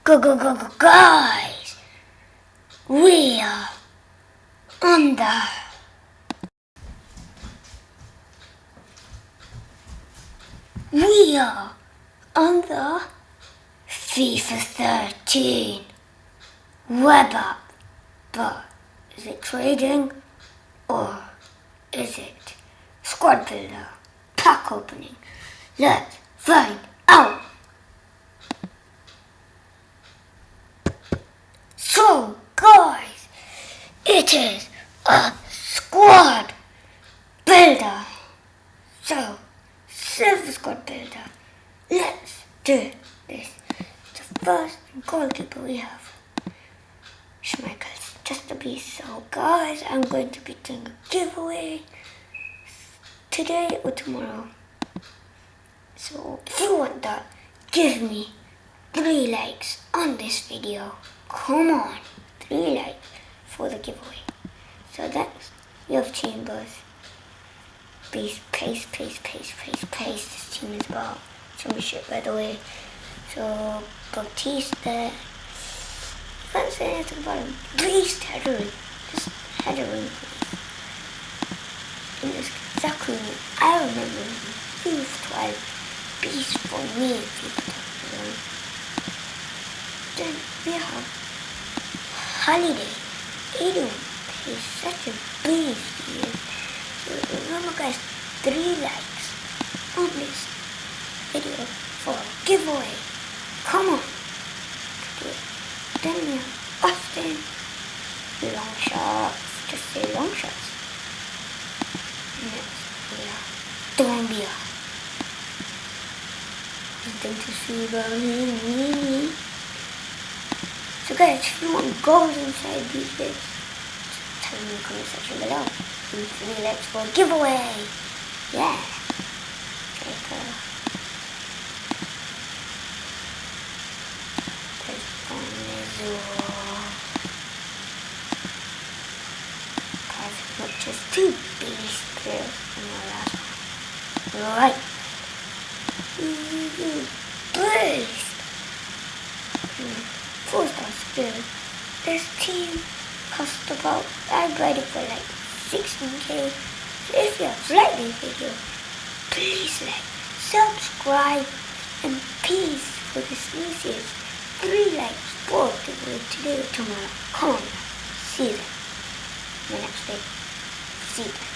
Guys, we are on the FIFA 13 web app. But is it trading or is it squad builder pack opening? Let's find out. So guys, it is a squad builder. So Silver Squad builder. Let's do this. The first goalkeeper we have Schmeichel, just to be. So guys, I'm going to be doing a giveaway today or tomorrow. So if you want that, give me 3 likes on this video. Come on, 3 likes for the giveaway. So next, we have Chambers. Please paste this team as well. Championship, by the way. So Bautista, you can't say anything about him. Please headering, just headering, please. In this exactly, I remember him. FIFA 12, beast for me. FIFA 12. Then we have Holiday. 81, he's such a beast. He is. So remember guys, 3 likes on this video for a giveaway. Come on. Then we have Austin. Long shots. Just say long shots. Next we have Dombia. Nothing to see about him. So guys, if you want goals inside these videos, tell me in the comment section below. 3 likes for a giveaway. Yeah. There's not just 2 beasts here in the last one. Right. Beast. 4-star skill. This team cost about, I got it for like 16k. So if you have liked this video, please like, subscribe, and peace for this new series. 3 likes for today or tomorrow. Come on, see you then. The next day. See you then.